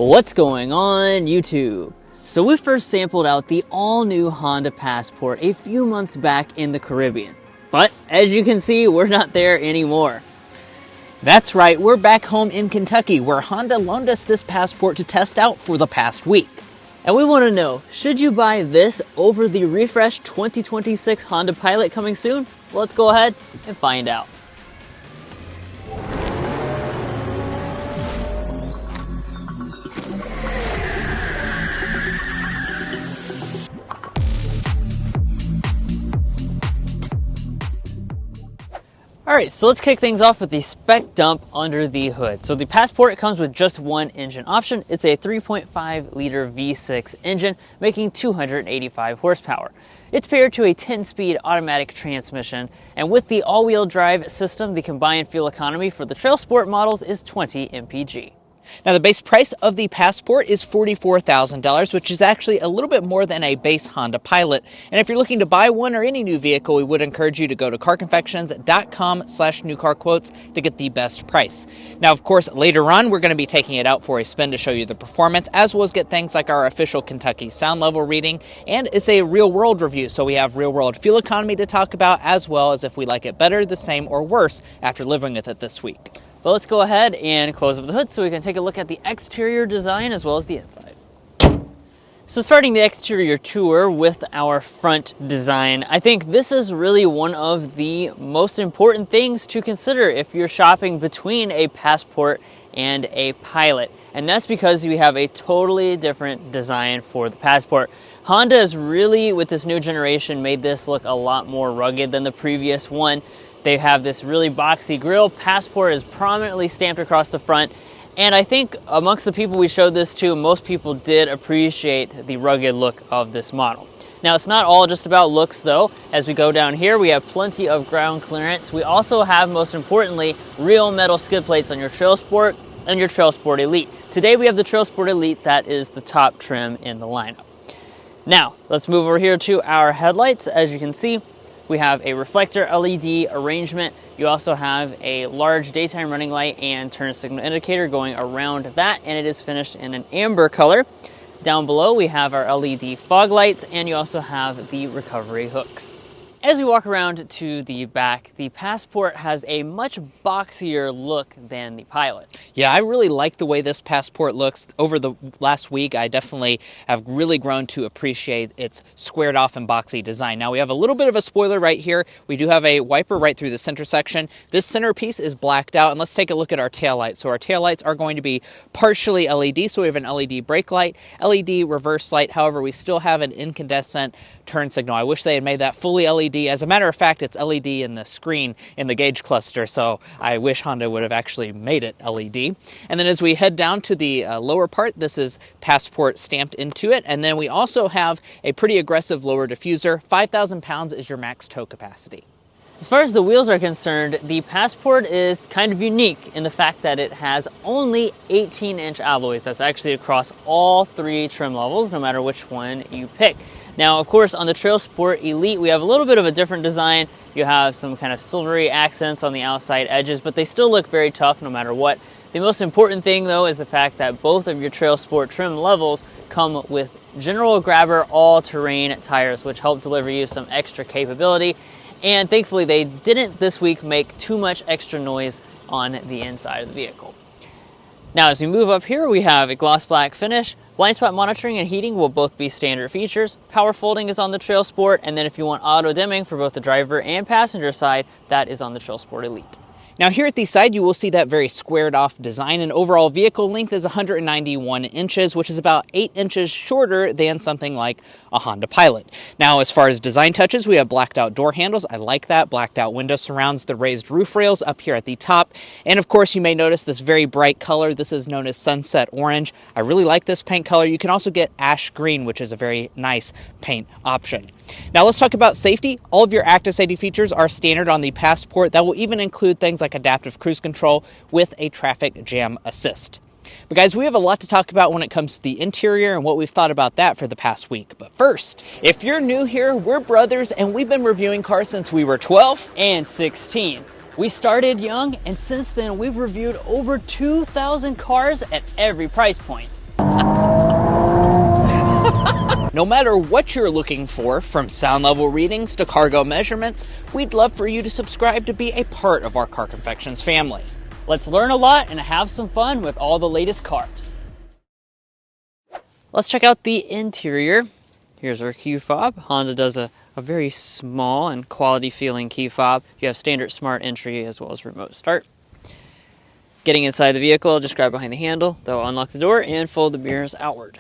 What's going on YouTube? So we first sampled out the all-new Honda Passport a few months back in the Caribbean. But as you can see, we're not there anymore. That's right, we're back home in Kentucky where Honda loaned us this Passport to test out for the past week. And we want to know, should you buy this over the refreshed 2026 Honda Pilot coming soon? Let's go ahead and find out. Alright, so let's kick things off with the spec dump under the hood. So the Passport comes with just one engine option. It's a 3.5 liter V6 engine, making 285 horsepower. It's paired to a 10-speed automatic transmission, and with the all-wheel drive system, the combined fuel economy for the TrailSport models is 20 mpg. Now the base price of the Passport is $44,000, which is actually a little bit more than a base Honda Pilot. And if you're looking to buy one or any new vehicle, we would encourage you to go to carconfections.com/newcarquotes to get the best price. Now, of course, later on, we're going to be taking it out for a spin to show you the performance, as well as get things like our official Kentucky sound level reading. And it's a real world review, so we have real world fuel economy to talk about, as well as if we like it better, the same, or worse after living with it this week. But let's go ahead and close up the hood so we can take a look at the exterior design as well as the inside. So starting the exterior tour with our front design, I think this is really one of the most important things to consider if you're shopping between a Passport and a Pilot. And that's because we have a totally different design for the Passport. Honda has really, with this new generation, made this look a lot more rugged than the previous one. They have this really boxy grille. Passport is prominently stamped across the front. And I think amongst the people we showed this to, most people did appreciate the rugged look of this model. Now, it's not all just about looks, though. As we go down here, we have plenty of ground clearance. We also have, most importantly, real metal skid plates on your TrailSport and your TrailSport Elite. Today, we have the TrailSport Elite. That is the top trim in the lineup. Now, let's move over here to our headlights. As you can see, we have a reflector LED arrangement. You also have a large daytime running light and turn signal indicator going around that, and it is finished in an amber color. Down below, we have our LED fog lights, and you also have the recovery hooks. As we walk around to the back, the Passport has a much boxier look than the Pilot. Yeah, I really like the way this Passport looks. Over the last week, I definitely have really grown to appreciate its squared off and boxy design. Now, we have a little bit of a spoiler right here. We do have a wiper right through the center section. This center piece is blacked out, and let's take a look at our taillights. So our taillights are going to be partially LED, so we have an LED brake light, LED reverse light. However, we still have an incandescent turn signal. I wish they had made that fully LED. As a matter of fact, it's LED in the screen in the gauge cluster, so I wish Honda would have actually made it LED. And then as we head down to the lower part, this is Passport stamped into it. And then we also have a pretty aggressive lower diffuser. 5,000 pounds is your max tow capacity. As far as the wheels are concerned, the Passport is kind of unique in the fact that it has only 18-inch alloys. That's actually across all three trim levels, no matter which one you pick. Now, of course, on the TrailSport Elite, we have a little bit of a different design. You have some kind of silvery accents on the outside edges, but they still look very tough no matter what. The most important thing, though, is the fact that both of your TrailSport trim levels come with General Grabber all-terrain tires, which help deliver you some extra capability. And thankfully, they didn't this week make too much extra noise on the inside of the vehicle. Now, as we move up here, we have a gloss black finish. Blind spot monitoring and heating will both be standard features. Power folding is on the TrailSport, and then if you want auto dimming for both the driver and passenger side, that is on the TrailSport Elite. Now here at the side, you will see that very squared off design, and overall vehicle length is 191 inches, which is about 8 inches shorter than something like a Honda Pilot. Now, as far as design touches, we have blacked out door handles. I like that. Blacked out window surrounds, the raised roof rails up here at the top. And of course, you may notice this very bright color. This is known as sunset orange. I really like this paint color. You can also get ash green, which is a very nice paint option. Now let's talk about safety. All of your active safety features are standard on the Passport. That will even include things like adaptive cruise control with a traffic jam assist. But guys, we have a lot to talk about when it comes to the interior and what we've thought about that for the past week. But first, if you're new here, we're brothers and we've been reviewing cars since we were 12 and 16. We started young, and since then we've reviewed over 2,000 cars at every price point. No matter what you're looking for, from sound level readings to cargo measurements, we'd love for you to subscribe to be a part of our Car Confections family. Let's learn a lot and have some fun with all the latest cars. Let's check out the interior. Here's our key fob. Honda does a very small and quality feeling key fob. You have standard smart entry as well as remote start. Getting inside the vehicle, just grab behind the handle. That'll unlock the door and fold the mirrors outward.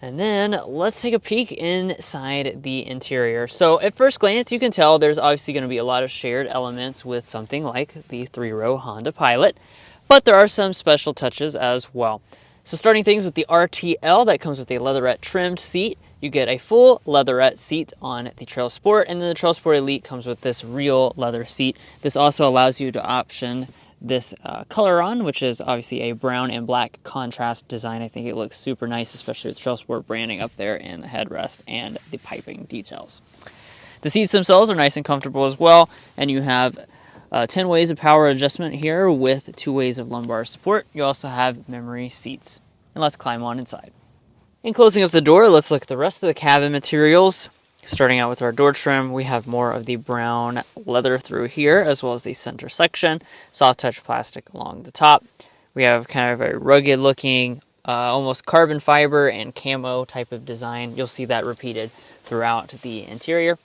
And then let's take a peek inside the interior. So at first glance, you can tell there's obviously going to be a lot of shared elements with something like the 3-row Honda Pilot, but there are some special touches as well. So starting things with the RTL, that comes with a leatherette trimmed seat. You get a full leatherette seat on the TrailSport, and then the TrailSport Elite comes with this real leather seat. This also allows you to option this color on, which is obviously a brown and black contrast design. I think it looks super nice, especially with TrailSport branding up there in the headrest and the piping details. The seats themselves are nice and comfortable as well, and you have 10 ways of power adjustment here with 2 ways of lumbar support. You also have memory seats. And let's climb on inside. In closing up the door, let's look at the rest of the cabin materials. Starting out with our door trim, we have more of the brown leather through here, as well as the center section, soft touch plastic along the top. We have kind of a rugged looking, almost carbon fiber and camo type of design. You'll see that repeated throughout the interior.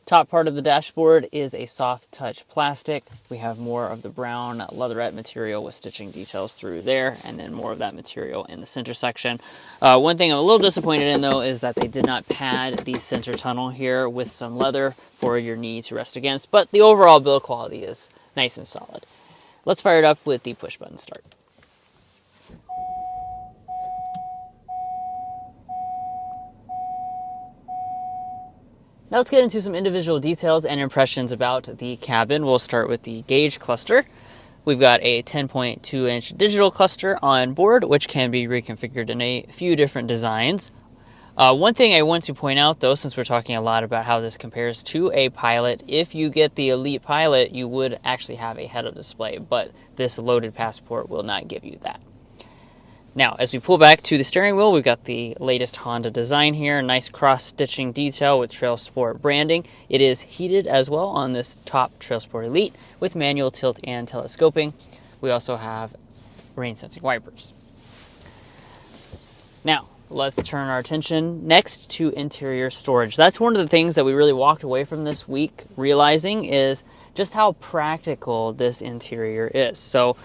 Top part of the dashboard is a soft touch plastic. We have more of the brown leatherette material with stitching details through there, and then more of that material in the center section. One thing I'm a little disappointed in, though, is that they did not pad the center tunnel here with some leather for your knee to rest against, but the overall build quality is nice and solid. Let's fire it up with the push button start. Now let's get into some individual details and impressions about the cabin. We'll start with the gauge cluster. We've got a 10.2-inch digital cluster on board, which can be reconfigured in a few different designs. One thing I want to point out, though, since we're talking a lot about how this compares to a Pilot, if you get the Elite Pilot, you would actually have a head-up display, but this loaded Passport will not give you that. Now, as we pull back to the steering wheel, we've got the latest Honda design here. Nice cross-stitching detail with TrailSport branding. It is heated as well on this top TrailSport Elite with manual tilt and telescoping. We also have rain-sensing wipers. Now, let's turn our attention next to interior storage. That's one of the things that we really walked away from this week realizing is just how practical this interior is. So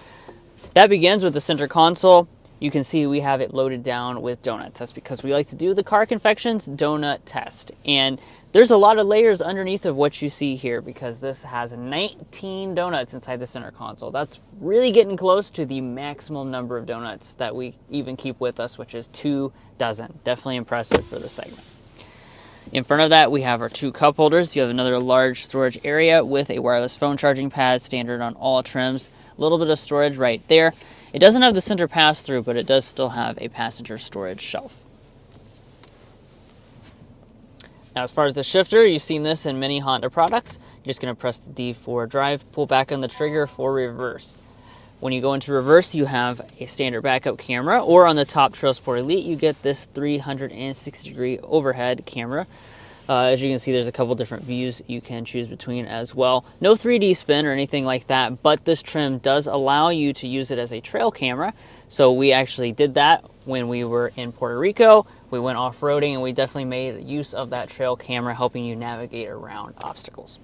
that begins with the center console. You can see we have it loaded down with donuts. That's because we like to do the Car Confections donut test. And there's a lot of layers underneath of what you see here because this has 19 donuts inside the center console. That's really getting close to the maximum number of donuts that we even keep with us, which is 2 dozen. Definitely impressive for the segment. In front of that, we have our 2 cup holders. You have another large storage area with a wireless phone charging pad, standard on all trims. A little bit of storage right there. It doesn't have the center pass-through, but it does still have a passenger storage shelf. Now, as far as the shifter, you've seen this in many Honda products. You're just going to press the D for drive, pull back on the trigger for reverse. When you go into reverse, you have a standard backup camera, or on the top TrailSport Elite, you get this 360-degree overhead camera. As you can see, there's a couple different views you can choose between as well. No 3D spin or anything like that, but this trim does allow you to use it as a trail camera. So we actually did that when we were in Puerto Rico. We went off-roading, and we definitely made use of that trail camera, helping you navigate around obstacles.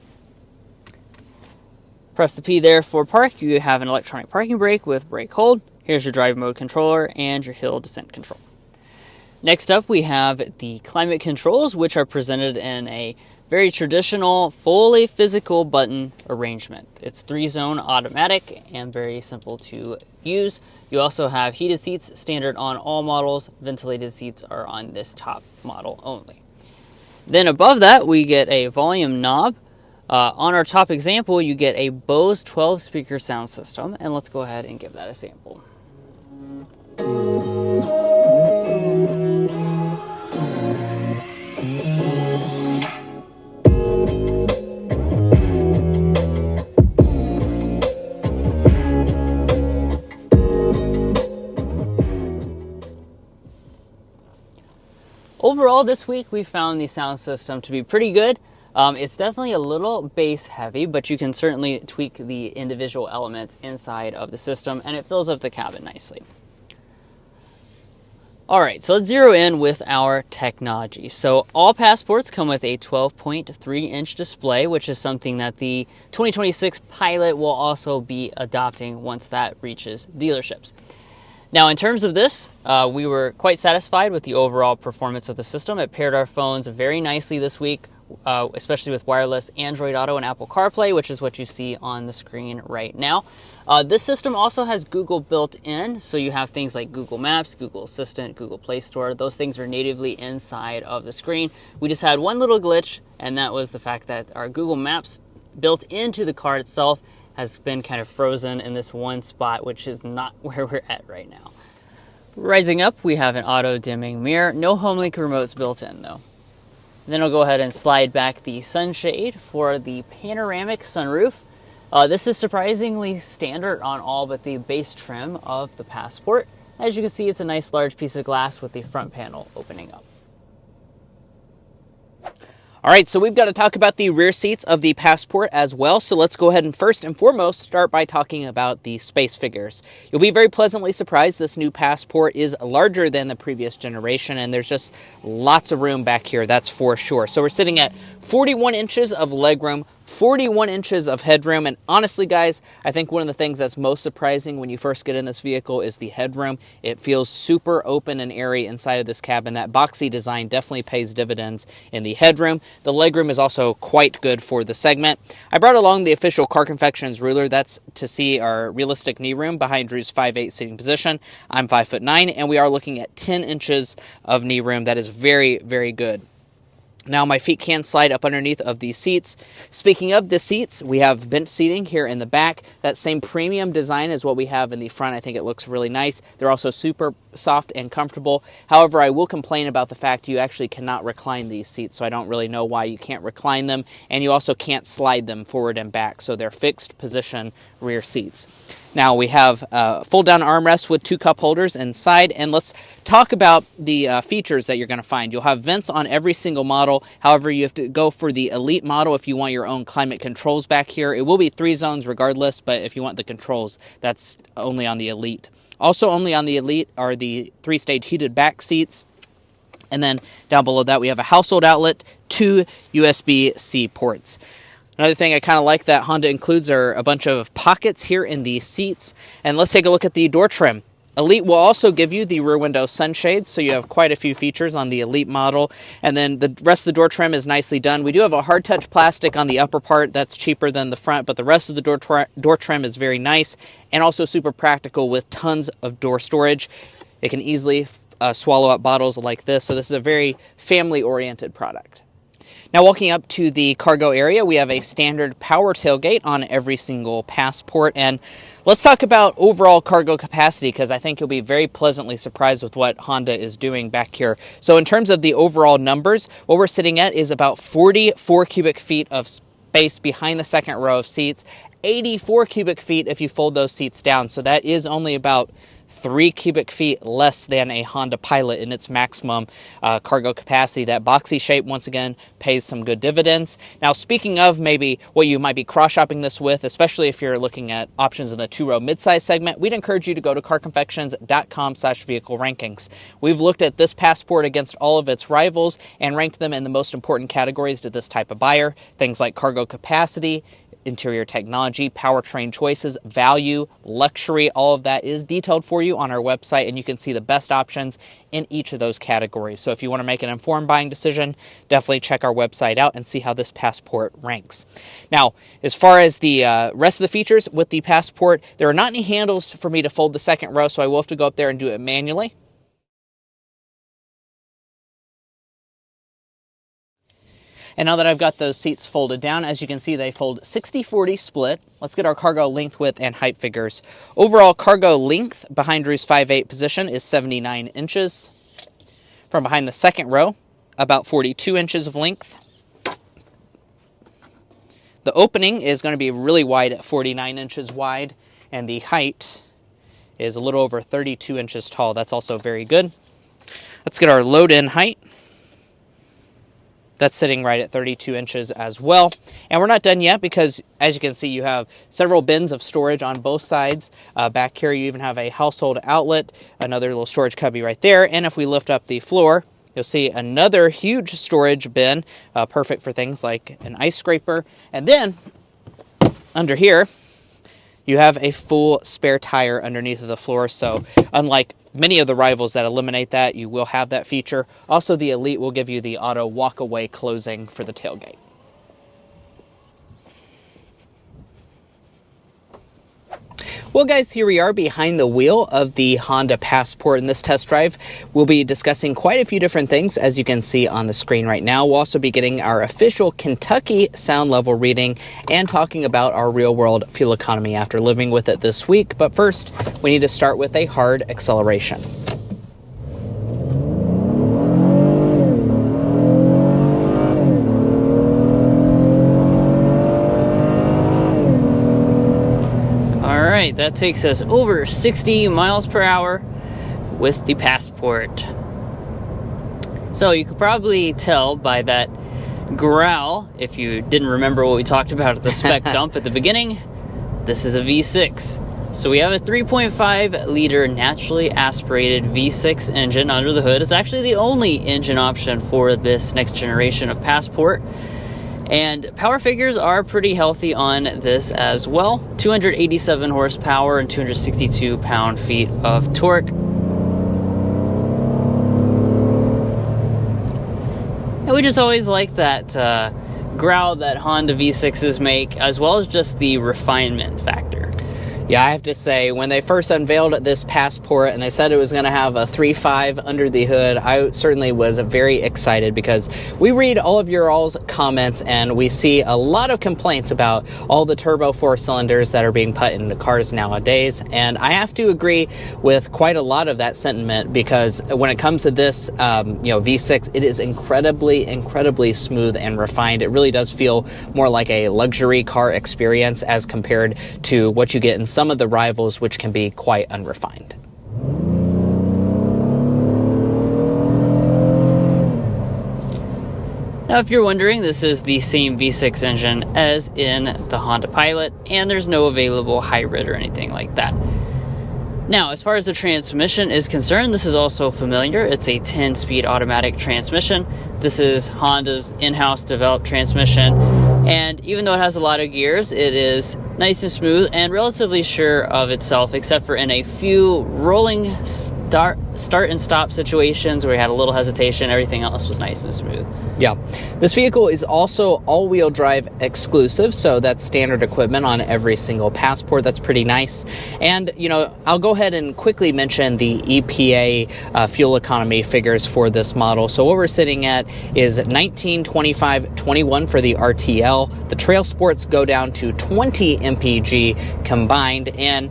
Press the P there for park. You have an electronic parking brake with brake hold. Here's your drive mode controller and your hill descent control. Next up, we have the climate controls, which are presented in a very traditional, fully physical button arrangement. It's 3-zone automatic and very simple to use. You also have heated seats, standard on all models. Ventilated seats are on this top model only. Then above that, we get a volume knob. On our top example, you get a Bose 12-speaker sound system, and let's go ahead and give that a sample. Overall, this week we found the sound system to be pretty good. It's definitely a little bass heavy, but you can certainly tweak the individual elements inside of the system, and it fills up the cabin nicely. All right, so let's zero in with our technology. So all Passports come with a 12.3-inch display, which is something that the 2026 Pilot will also be adopting once that reaches dealerships. Now, in terms of this, we were quite satisfied with the overall performance of the system. It paired our phones very nicely this week, especially with wireless Android Auto and Apple CarPlay, which is what you see on the screen right now. This system also has Google built in, so you have things like Google Maps, Google Assistant, Google Play Store. Those things are natively inside of the screen. We just had one little glitch, and that was the fact that our Google Maps built into the car itself has been kind of frozen in this one spot, which is not where we're at right now. Rising up, we have an auto-dimming mirror. No HomeLink remotes built in, though. Then I'll go ahead and slide back the sunshade for the panoramic sunroof. This is surprisingly standard on all but the base trim of the Passport. As you can see, it's a nice large piece of glass with the front panel opening up. All right, so we've got to talk about the rear seats of the Passport as well. So let's go ahead and first and foremost start by talking about the space figures. You'll be very pleasantly surprised this new Passport is larger than the previous generation, and there's just lots of room back here, that's for sure. So we're sitting at 41 inches of legroom, 41 inches of headroom, and honestly, guys, I think one of the things that's most surprising when you first get in this vehicle is the headroom. It feels super open and airy inside of this cabin. That boxy design definitely pays dividends in the headroom. The legroom is also quite good for the segment. I brought along the official Car Confections ruler. That's to see our realistic knee room behind Drew's 5'8" sitting position. I'm 5'9", and we are looking at 10 inches of knee room. That is very, very good. Now my feet can slide up underneath of these seats. Speaking of the seats, we have bench seating here in the back. That same premium design is what we have in the front. I think it looks really nice. They're also super soft and comfortable. However, I will complain about the fact you actually cannot recline these seats, so I don't really know why you can't recline them, and you also can't slide them forward and back, so they're fixed position rear seats. Now we have fold-down armrests with 2 cup holders inside, and let's talk about the features that you're going to find. You'll have vents on every single model. However, you have to go for the Elite model if you want your own climate controls back here. It will be 3 zones regardless, but if you want the controls, that's only on the Elite. Also only on the Elite are the 3-stage heated back seats. And then down below that, we have a household outlet, 2 USB-C ports. Another thing I kind of like that Honda includes are a bunch of pockets here in the seats. And let's take a look at the door trim. Elite will also give you the rear window sunshades, so you have quite a few features on the Elite model. And then the rest of the door trim is nicely done. We do have a hard touch plastic on the upper part. That's cheaper than the front, but the rest of the door trim is very nice and also super practical with tons of door storage. It can easily swallow up bottles like this, so this is a very family-oriented product. Now walking up to the cargo area, we have a standard power tailgate on every single Passport, and let's talk about overall cargo capacity because I think you'll be very pleasantly surprised with what Honda is doing back here. So in terms of the overall numbers, what we're sitting at is about 44 cubic feet of space behind the second row of seats, 84 cubic feet if you fold those seats down, so that is only about 3 cubic feet less than a Honda Pilot in its maximum cargo capacity. That boxy shape, once again, pays some good dividends. Now, speaking of maybe what you might be cross-shopping this with, especially if you're looking at options in the 2-row midsize segment, we'd encourage you to go to carconfections.com/vehicle rankings. We've looked at this Passport against all of its rivals and ranked them in the most important categories to this type of buyer. Things like cargo capacity, interior technology, powertrain choices, value, luxury, all of that is detailed for you on our website, and you can see the best options in each of those categories. So if you want to make an informed buying decision, definitely check our website out and see how this Passport ranks. Now, as far as the rest of the features with the Passport, there are not any handles for me to fold the second row, so I will have to go up there and do it manually. And now that I've got those seats folded down, as you can see, they fold 60-40 split. Let's get our cargo length, width, and height figures. Overall cargo length behind Drew's 5'8" position is 79 inches. From behind the second row, about 42 inches of length. The opening is going to be really wide at 49 inches wide, and the height is a little over 32 inches tall. That's also very good. Let's get our load-in height. That's sitting right at 32 inches as well. And we're not done yet because, as you can see, you have several bins of storage on both sides. Back here, you even have a household outlet, another little storage cubby right there. And if we lift up the floor, you'll see another huge storage bin, perfect for things like an ice scraper. And then, under here, you have a full spare tire underneath of the floor. So unlike many of the rivals that eliminate that, you will have that feature. Also, the Elite will give you the auto walk-away closing for the tailgate. Well, guys, here we are behind the wheel of the Honda Passport. In this test drive, we'll be discussing quite a few different things, as you can see on the screen right now. We'll also be getting our official Kentucky sound level reading and talking about our real-world fuel economy after living with it this week. But first, we need to start with a hard acceleration. That takes us over 60 miles per hour with the Passport. So you could probably tell by that growl, if you didn't remember what we talked about at the spec dump at the beginning, this is a V6. So we have a 3.5 liter naturally aspirated V6 engine under the hood. It's actually the only engine option for this next generation of Passport. And power figures are pretty healthy on this as well. 287 horsepower and 262 pound-feet of torque. And we just always like that growl that Honda V6s make, as well as just the refinement factor. Yeah, I have to say, when they first unveiled this Passport and they said it was going to have a 3.5 under the hood, I certainly was very excited because we read all of your all's comments and we see a lot of complaints about all the turbo 4 cylinders that are being put into cars nowadays. And I have to agree with quite a lot of that sentiment because when it comes to this, V6, it is incredibly smooth and refined. It really does feel more like a luxury car experience as compared to what you get in some of the rivals, which can be quite unrefined. Now, if you're wondering, this is the same V6 engine as in the Honda Pilot, and there's no available hybrid or anything like that. Now, as far as the transmission is concerned, this is also familiar. It's a 10-speed automatic transmission. This is Honda's in-house developed transmission, and even though it has a lot of gears, it is nice and smooth and relatively sure of itself, except for in a few rolling start and stop situations where we had a little hesitation. Everything else was nice and smooth. Yeah. This vehicle is also all-wheel drive exclusive, so that's standard equipment on every single Passport. That's pretty nice. And, I'll go ahead and quickly mention the EPA fuel economy figures for this model. So what we're sitting at is 19, 25, 21 for the RTL. The TrailSports go down to 20 mpg combined, and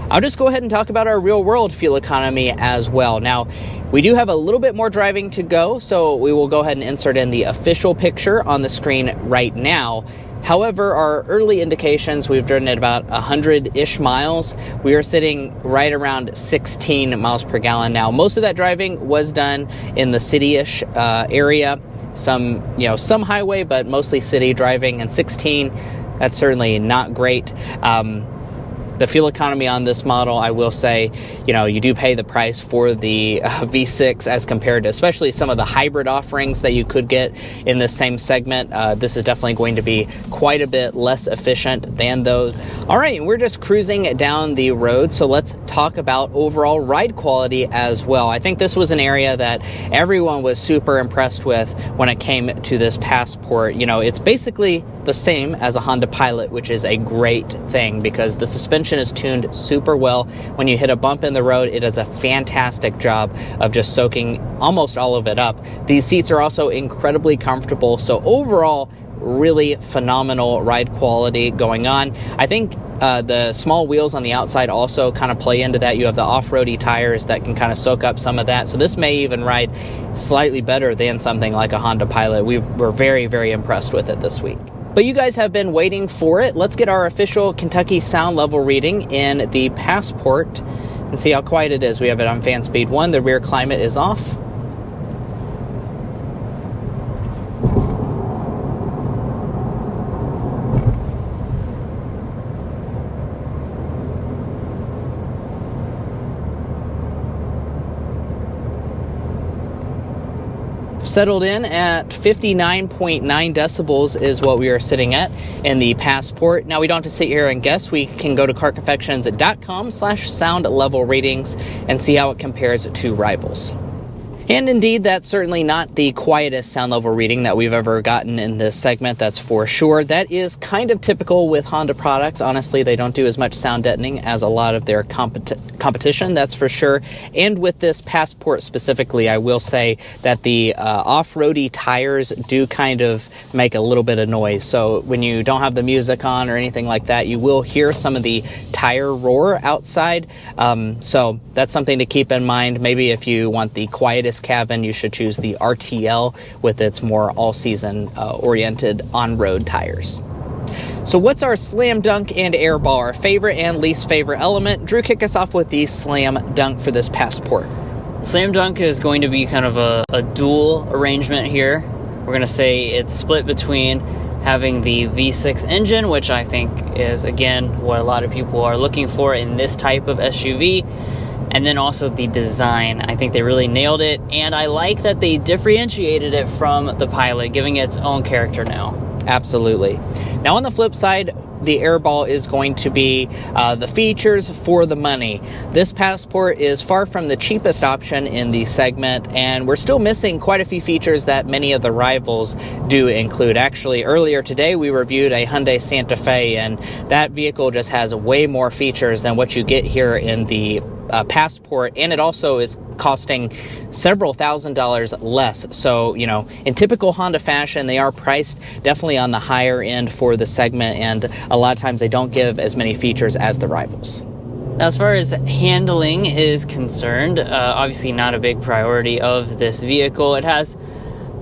I'll just go ahead and talk about our real-world fuel economy as well. Now, we do have a little bit more driving to go, so we will go ahead and insert in the official picture on the screen right now. However, our early indications, we've driven at about 100-ish miles. We are sitting right around 16 miles per gallon now. Most of that driving was done in the city-ish area. Some highway, but mostly city driving, and 16, that's certainly not great. The fuel economy on this model, I will say, you do pay the price for the V6 as compared to especially some of the hybrid offerings that you could get in the same segment. This is definitely going to be quite a bit less efficient than those. All right, we're just cruising down the road, so let's talk about overall ride quality as well. I think this was an area that everyone was super impressed with when it came to this Passport. It's basically the same as a Honda Pilot, which is a great thing because the suspension is tuned super well. When you hit a bump in the road, it does a fantastic job of just soaking almost all of it up. These seats are also incredibly comfortable, so overall, really phenomenal ride quality going on. I think the small wheels on the outside also kind of play into that. You have the off-roady tires that can kind of soak up some of that, so this may even ride slightly better than something like a Honda Pilot. We were very, very impressed with it this week. But you guys have been waiting for it. Let's get our official Kentucky sound level reading in the Passport and see how quiet it is. We have it on fan speed 1. The rear climate is off. Settled in at 59.9 decibels is what we are sitting at in the Passport. Now, we don't have to sit here and guess. We can go to carconfections.com/sound level ratings and see how it compares to rivals. And indeed, that's certainly not the quietest sound level reading that we've ever gotten in this segment, that's for sure. That is kind of typical with Honda products. Honestly, they don't do as much sound deadening as a lot of their competition, that's for sure. And with this Passport specifically, I will say that the off-roady tires do kind of make a little bit of noise. So when you don't have the music on or anything like that, you will hear some of the tire roar outside. So that's something to keep in mind. Maybe if you want the quietest cabin, you should choose the RTL with its more all-season oriented on-road tires. So what's our slam dunk and airball, our favorite and least favorite element? Drew, kick us off with the slam dunk for this Passport. Slam dunk is going to be kind of a dual arrangement here. We're going to say it's split between having the V6 engine, which I think is, again, what a lot of people are looking for in this type of SUV. And then also the design. I think they really nailed it, and I like that they differentiated it from the Pilot, giving it its own character now. Absolutely. Now, on the flip side, the airball is going to be the features for the money. This Passport is far from the cheapest option in the segment, and we're still missing quite a few features that many of the rivals do include. Actually, earlier today we reviewed a Hyundai Santa Fe, and that vehicle just has way more features than what you get here in the Passport, and it also is costing several $1,000s less. So, you know, in typical Honda fashion, they are priced definitely on the higher end for the segment, and a lot of times they don't give as many features as the rivals. Now, as far as handling is concerned, obviously not a big priority of this vehicle. It has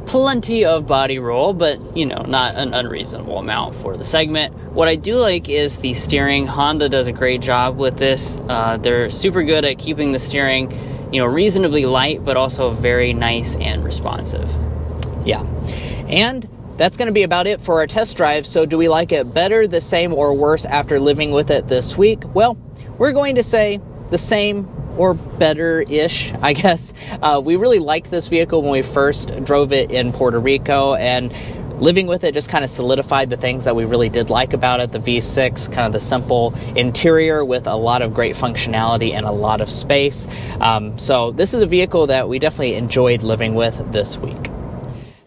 plenty of body roll, but, you know, not an unreasonable amount for the segment. What I do like is the steering. Honda does a great job with this. They're super good at keeping the steering, you know, reasonably light, but also very nice and responsive. Yeah. And that's going to be about it for our test drive. So do we like it better, the same, or worse after living with it this week? Well, we're going to say the same or better-ish, I guess. We really liked this vehicle when we first drove it in Puerto Rico, and living with it just kind of solidified the things that we really did like about it. The V6, kind of the simple interior with a lot of great functionality and a lot of space. So this is a vehicle that we definitely enjoyed living with this week.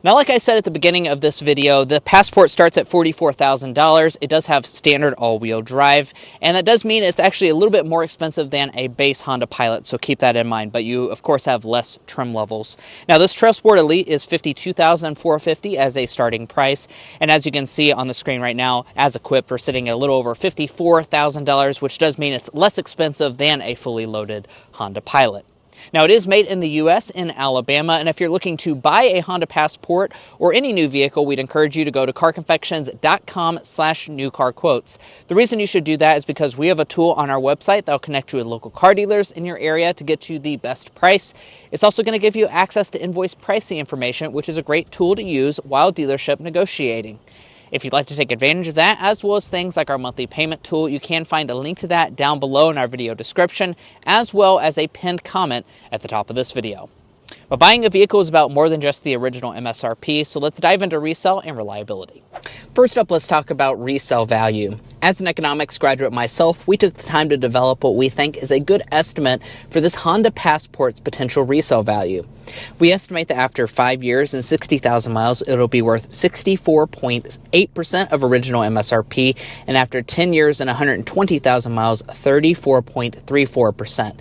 Now, like I said at the beginning of this video, the Passport starts at $44,000. It does have standard all-wheel drive, and that does mean it's actually a little bit more expensive than a base Honda Pilot, so keep that in mind. But you, of course, have less trim levels. Now, this TrailSport Elite is $52,450 as a starting price, and as you can see on the screen right now, as equipped, we're sitting at a little over $54,000, which does mean it's less expensive than a fully loaded Honda Pilot. Now, it is made in the U.S. in Alabama, and if you're looking to buy a Honda Passport or any new vehicle, we'd encourage you to go to carconfections.com/newcarquotes. The reason you should do that is because we have a tool on our website that will connect you with local car dealers in your area to get you the best price. It's also going to give you access to invoice pricing information, which is a great tool to use while dealership negotiating. If you'd like to take advantage of that, as well as things like our monthly payment tool, you can find a link to that down below in our video description, as well as a pinned comment at the top of this video. But buying a vehicle is about more than just the original MSRP, so let's dive into resale and reliability. First up, let's talk about resale value. As an economics graduate myself, we took the time to develop what we think is a good estimate for this Honda Passport's potential resale value. We estimate that after 5 years and 60,000 miles, it'll be worth 64.8% of original MSRP, and after 10 years and 120,000 miles, 34.34%.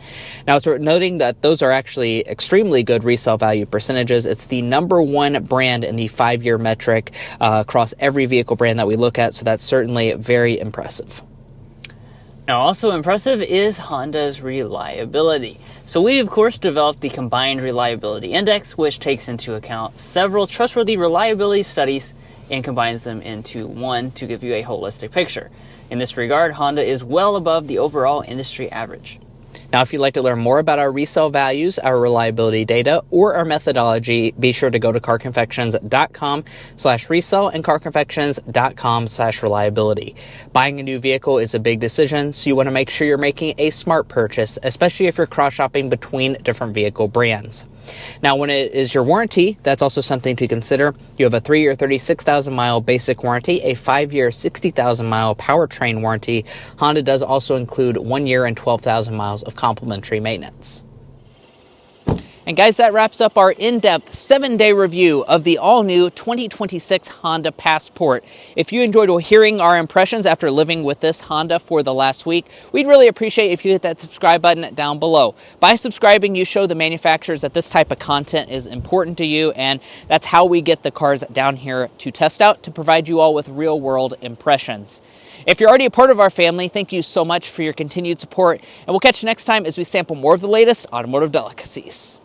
Now, it's worth noting that those are actually extremely good resale value percentages. It's the #1 brand in the 5-year metric across every vehicle brand that we look at, so that's certainly very impressive. Now, also impressive is Honda's reliability. So we, of course, developed the Combined Reliability Index, which takes into account several trustworthy reliability studies and combines them into one to give you a holistic picture. In this regard, Honda is well above the overall industry average. Now, if you'd like to learn more about our resale values, our reliability data, or our methodology, be sure to go to carconfections.com/resale and carconfections.com/reliability. Buying a new vehicle is a big decision, so you want to make sure you're making a smart purchase, especially if you're cross-shopping between different vehicle brands. Now, when it is your warranty, that's also something to consider. You have a 3-year 36,000-mile basic warranty, a 5-year 60,000-mile powertrain warranty. Honda does also include 1 year and 12,000 miles of complimentary maintenance. And guys, that wraps up our in-depth 7-day review of the all-new 2026 Honda Passport. If you enjoyed hearing our impressions after living with this Honda for the last week, we'd really appreciate if you hit that subscribe button down below. By subscribing, you show the manufacturers that this type of content is important to you, and that's how we get the cars down here to test out to provide you all with real-world impressions. If you're already a part of our family, thank you so much for your continued support, and we'll catch you next time as we sample more of the latest automotive delicacies.